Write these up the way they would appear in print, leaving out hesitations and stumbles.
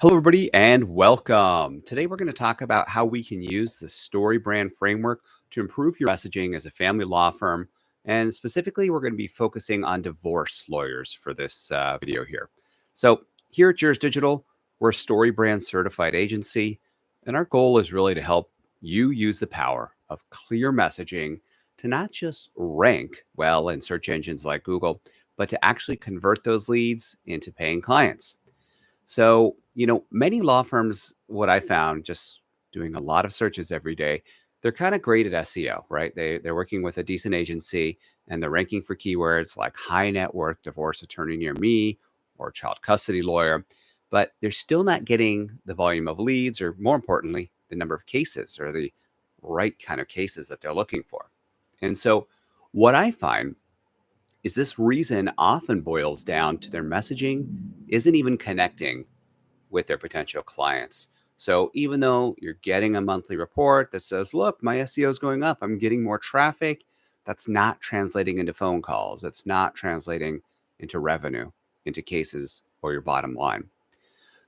Hello, everybody, and welcome. Today, we're going to talk about how we can use the StoryBrand framework to improve your messaging as a family law firm. And specifically, we're going to be focusing on divorce lawyers for this video here. So, here at Juris Digital, we're a StoryBrand certified agency, and our goal is really to help you use the power of clear messaging to not just rank well in search engines like Google, but to actually convert those leads into paying clients. So, many law firms, what I found just doing a lot of searches every day, they're kind of great at SEO, right? They're working with a decent agency and they're ranking for keywords like high net worth divorce attorney near me or child custody lawyer, but they're still not getting the volume of leads or more importantly, the number of cases or the right kind of cases that they're looking for. And so what I find is this reason often boils down to their messaging isn't even connecting with their potential clients. So even though you're getting a monthly report that says, look, my SEO is going up, I'm getting more traffic, that's not translating into phone calls. It's not translating into revenue, into cases or your bottom line.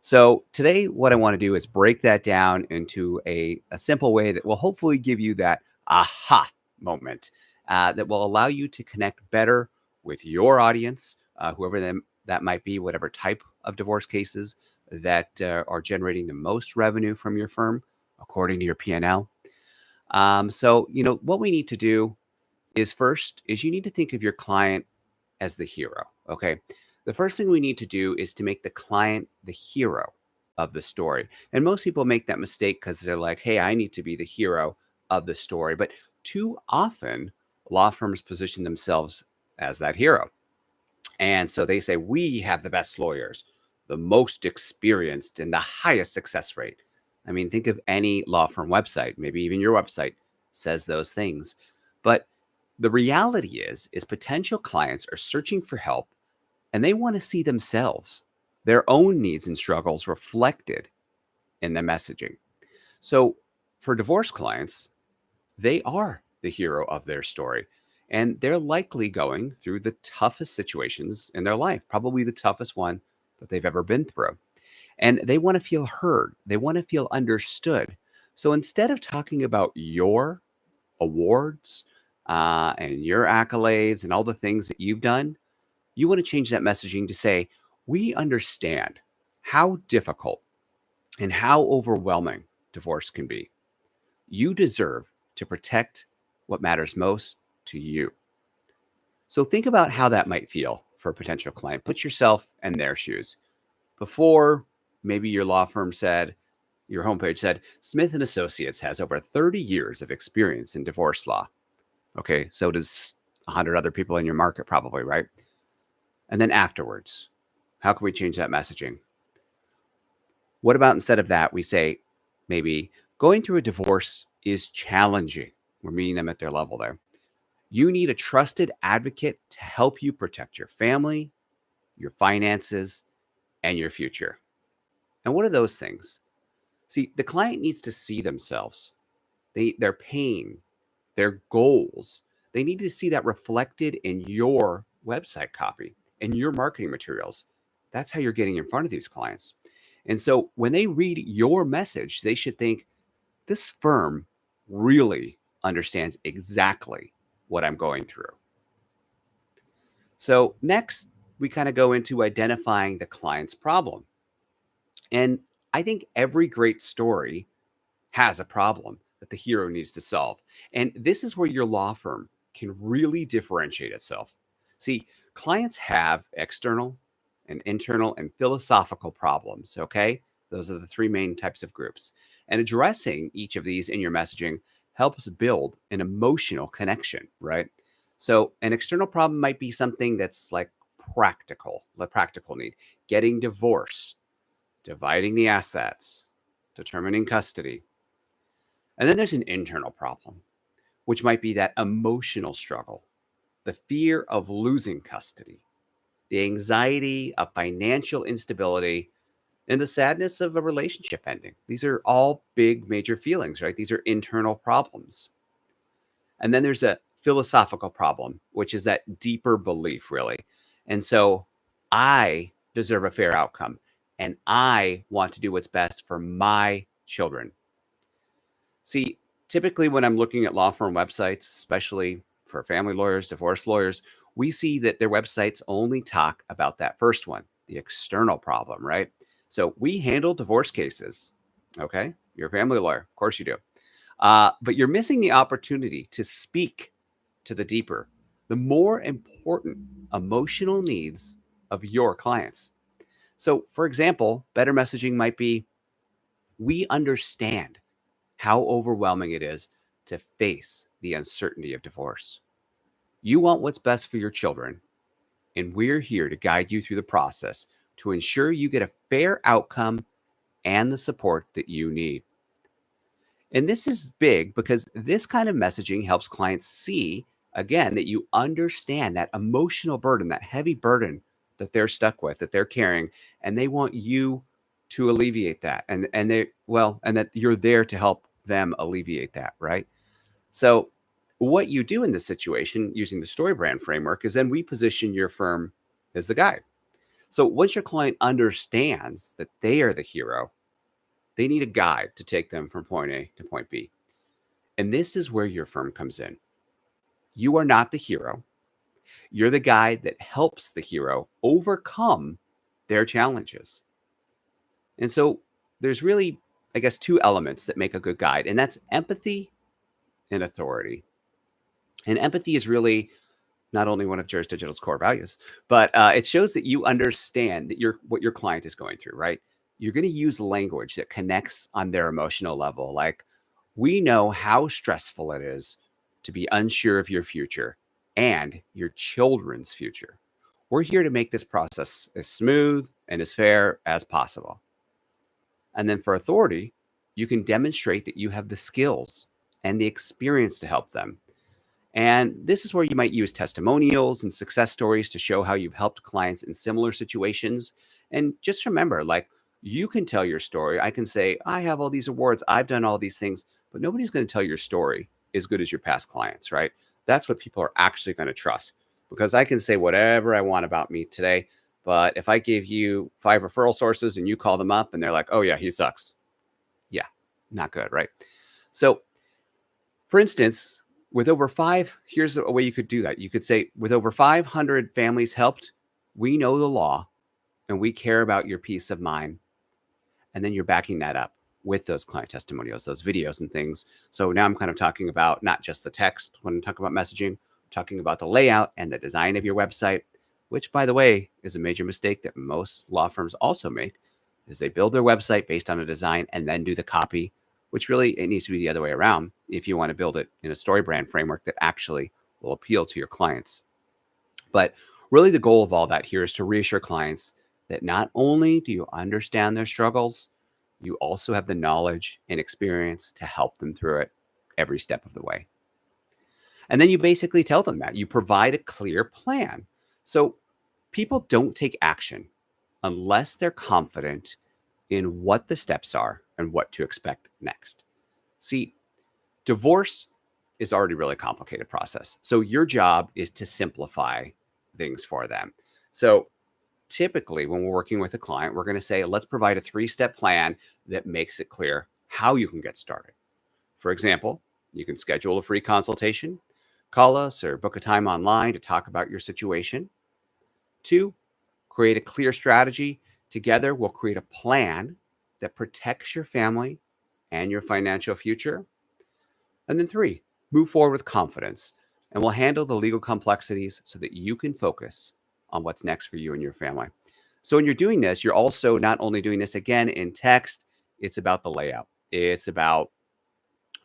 So today, what I want to do is break that down into a simple way that will hopefully give you that aha moment that will allow you to connect better with your audience, whoever that might be, whatever type of divorce cases that are generating the most revenue from your firm, according to your P&L. So what we need to do is first is you need to think of your client as the hero. Okay. The first thing we need to do is to make the client the hero of the story. And most people make that mistake because they're like, hey, I need to be the hero of the story. But too often, law firms position themselves as that hero. And so they say, we have the best lawyers, the most experienced, and the highest success rate. I mean, think of any law firm website, maybe even your website says those things. But the reality is potential clients are searching for help and they want to see themselves, their own needs and struggles reflected in the messaging. So for divorce clients, they are the hero of their story. And they're likely going through the toughest situations in their life, probably the toughest one that they've ever been through. And they want to feel heard, they want to feel understood. So instead of talking about your awards and your accolades and all the things that you've done, you want to change that messaging to say, we understand how difficult and how overwhelming divorce can be. You deserve to protect what matters most to you. So think about how that might feel for a potential client. Put yourself in their shoes. Before, maybe your law firm said, your homepage said, Smith and Associates has over 30 years of experience in divorce law. Okay, so does 100 other people in your market probably, right? And then afterwards, how can we change that messaging? What about instead of that, we say maybe going through a divorce is challenging. We're meeting them at their level there. You need a trusted advocate to help you protect your family, your finances, and your future. And what are those things? See, the client needs to see themselves, their pain, their goals. They need to see that reflected in your website copy and your marketing materials. That's how you're getting in front of these clients. And so when they read your message, they should think, this firm really understands exactly what I'm going through. So next, we kind of go into identifying the client's problem. And I think every great story has a problem that the hero needs to solve. And this is where your law firm can really differentiate itself. See, clients have external and internal and philosophical problems, okay? Those are the three main types of groups. And addressing each of these in your messaging helps build an emotional connection, right? So an external problem might be something that's like practical, the practical need, getting divorced, dividing the assets, determining custody. And then there's an internal problem, which might be that emotional struggle, the fear of losing custody, the anxiety of financial instability, and the sadness of a relationship ending. These are all big, major feelings, right? These are internal problems. And then there's a philosophical problem, which is that deeper belief, really. And so I deserve a fair outcome. and I want to do what's best for my children. See, typically when I'm looking at law firm websites, especially for family lawyers, divorce lawyers, we see that their websites only talk about that first one, the external problem, right? So we handle divorce cases. Okay. You're a family lawyer. Of course you do. But you're missing the opportunity to speak to the deeper, the more important emotional needs of your clients. So, for example, better messaging might be, we understand how overwhelming it is to face the uncertainty of divorce. You want what's best for your children, and we're here to guide you through the process to ensure you get a fair outcome and the support that you need. And this is big because this kind of messaging helps clients see, again, that you understand that emotional burden, that heavy burden that they're stuck with, that they're carrying, and they want you to alleviate that. And that you're there to help them alleviate that, right? So what you do in this situation using the StoryBrand framework is then we position your firm as the guide. So once your client understands that they are the hero, they need a guide to take them from point A to point B. And this is where your firm comes in. You are not the hero. You're the guide that helps the hero overcome their challenges. And so there's really, I guess, two elements that make a good guide, and that's empathy and authority. And empathy is really not only one of Jurist Digital's core values, but it shows that you understand that what your client is going through, right? You're going to use language that connects on their emotional level. Like, we know how stressful it is to be unsure of your future and your children's future. We're here to make this process as smooth and as fair as possible. And then for authority, you can demonstrate that you have the skills and the experience to help them. And this is where you might use testimonials and success stories to show how you've helped clients in similar situations. And just remember, like, you can tell your story. I can say, I have all these awards, I've done all these things, but nobody's going to tell your story as good as your past clients, right? That's what people are actually going to trust, because I can say whatever I want about me today. But if I give you 5 referral sources and you call them up and they're like, oh, yeah, he sucks. Yeah, not good, right? So, for instance, here's a way you could do that. You could say, with over 500 families helped, we know the law and we care about your peace of mind. And then you're backing that up with those client testimonials, those videos and things. So now I'm kind of talking about not just the text when I'm talking about messaging, I'm talking about the layout and the design of your website, which, by the way, is a major mistake that most law firms also make, is they build their website based on a design and then do the copy, which really it needs to be the other way around if you want to build it in a StoryBrand framework that actually will appeal to your clients. But really the goal of all that here is to reassure clients that not only do you understand their struggles, you also have the knowledge and experience to help them through it every step of the way. And then you basically tell them that you provide a clear plan. So people don't take action unless they're confident in what the steps are and what to expect next. See, divorce is already a really complicated process. So your job is to simplify things for them. So typically when we're working with a client, we're going to say, let's provide a 3-step plan that makes it clear how you can get started. For example, you can schedule a free consultation, call us or book a time online to talk about your situation. 2, create a clear strategy. Together, we'll create a plan that protects your family and your financial future. And then 3, move forward with confidence, and we'll handle the legal complexities so that you can focus on what's next for you and your family. So when you're doing this, you're also not only doing this again in text, it's about the layout. It's about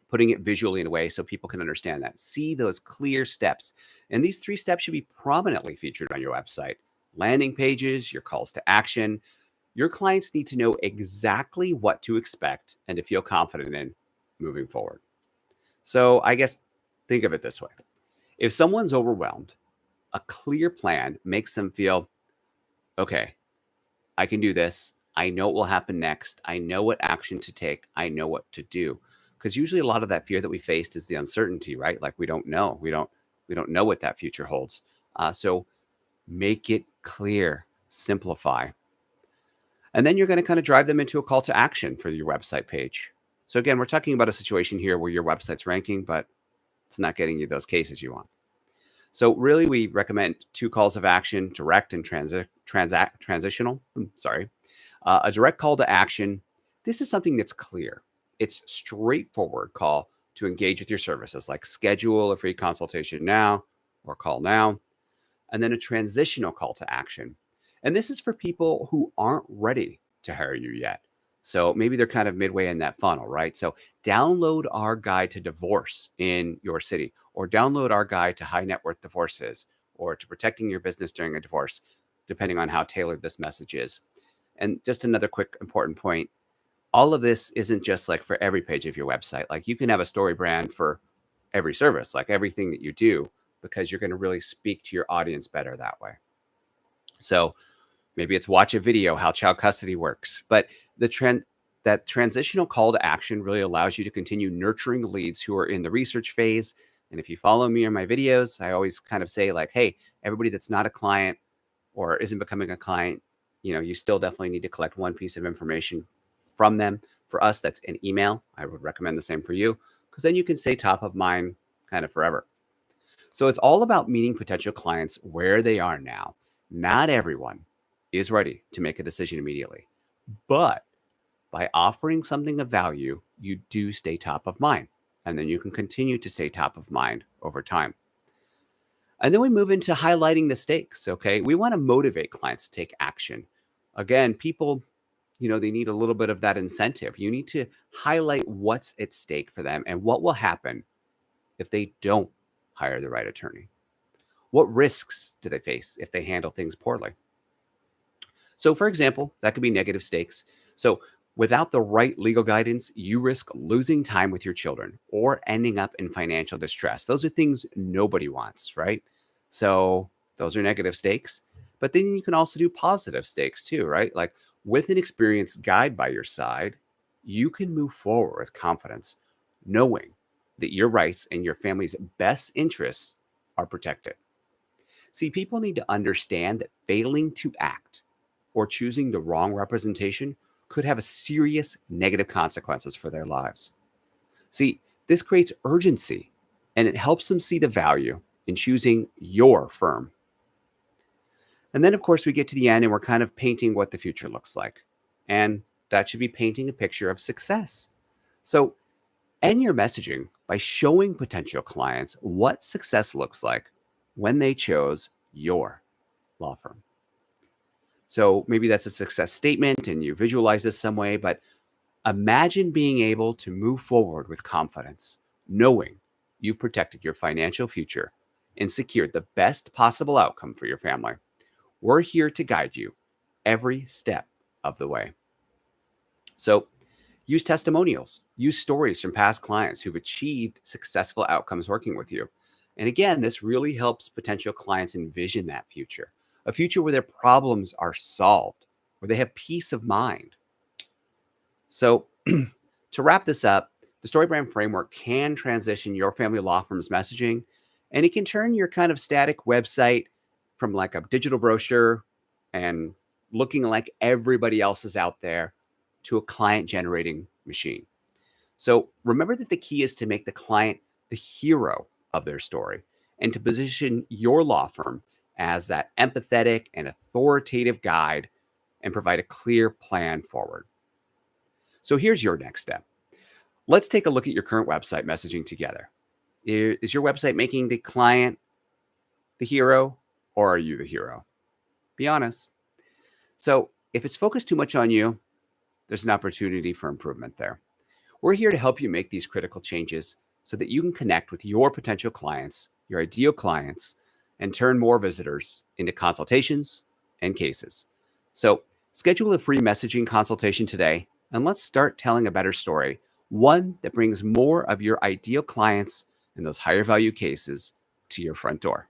putting it visually in a way so people can understand that. See those clear steps. And these 3 steps should be prominently featured on your website. Landing pages, your calls to action. Your clients need to know exactly what to expect and to feel confident in moving forward. So I guess think of it this way. If someone's overwhelmed, a clear plan makes them feel, okay, I can do this. I know what will happen next. I know what action to take. I know what to do. Because usually a lot of that fear that we faced is the uncertainty, right? Like we don't know. We don't know what that future holds. So make it clear, simplify. And then you're going to kind of drive them into a call to action for your website page. So again, we're talking about a situation here where your website's ranking, but it's not getting you those cases you want. So really, we recommend two calls of action: direct and transitional. Sorry. A direct call to action. This is something that's clear. It's straightforward call to engage with your services, like schedule a free consultation now or call now. And then a transitional call to action. And this is for people who aren't ready to hire you yet. So maybe they're kind of midway in that funnel, right? So download our guide to divorce in your city, or download our guide to high net worth divorces, or to protecting your business during a divorce, depending on how tailored this message is. And just another quick important point, all of this isn't just like for every page of your website. Like you can have a story brand for every service, like everything that you do, because you're going to really speak to your audience better that way. So maybe it's watch a video how child custody works, but that transitional call to action really allows you to continue nurturing leads who are in the research phase. And if you follow me in my videos, I always kind of say like, hey, everybody that's not a client or isn't becoming a client, you still definitely need to collect one piece of information from them. For us, that's an email. I would recommend the same for you, because then you can stay top of mind kind of forever. So it's all about meeting potential clients where they are now. Not everyone is ready to make a decision immediately, but by offering something of value, you do stay top of mind, and then you can continue to stay top of mind over time. And then we move into highlighting the stakes. Okay. We want to motivate clients to take action. Again, people, they need a little bit of that incentive. You need to highlight what's at stake for them and what will happen if they don't hire the right attorney. What risks do they face if they handle things poorly? So, for example, that could be negative stakes. So, without the right legal guidance, you risk losing time with your children or ending up in financial distress. Those are things nobody wants, right? So, those are negative stakes. But then you can also do positive stakes too, right? Like with an experienced guide by your side, you can move forward with confidence, knowing that your rights and your family's best interests are protected. See, people need to understand that failing to act or choosing the wrong representation could have a serious negative consequences for their lives. See, this creates urgency and it helps them see the value in choosing your firm. And then, of course, we get to the end and we're kind of painting what the future looks like. And that should be painting a picture of success. So, end your messaging by showing potential clients what success looks like when they chose your law firm. So maybe that's a success statement and you visualize this some way, but imagine being able to move forward with confidence, knowing you've protected your financial future and secured the best possible outcome for your family. We're here to guide you every step of the way. So use testimonials, use stories from past clients who've achieved successful outcomes working with you. And again, this really helps potential clients envision that future, a future where their problems are solved, where they have peace of mind. So to wrap this up, the StoryBrand framework can transition your family law firm's messaging, and it can turn your kind of static website from like a digital brochure and looking like everybody else is out there to a client generating machine. So remember that the key is to make the client the hero of their story and to position your law firm as that empathetic and authoritative guide and provide a clear plan forward. So here's your next step. Let's take a look at your current website messaging together. Is your website making the client the hero, or are you the hero? Be honest. So if it's focused too much on you, there's an opportunity for improvement there. We're here to help you make these critical changes so that you can connect with your potential clients, your ideal clients, and turn more visitors into consultations and cases. So schedule a free messaging consultation today, and let's start telling a better story, one that brings more of your ideal clients and those higher value cases to your front door.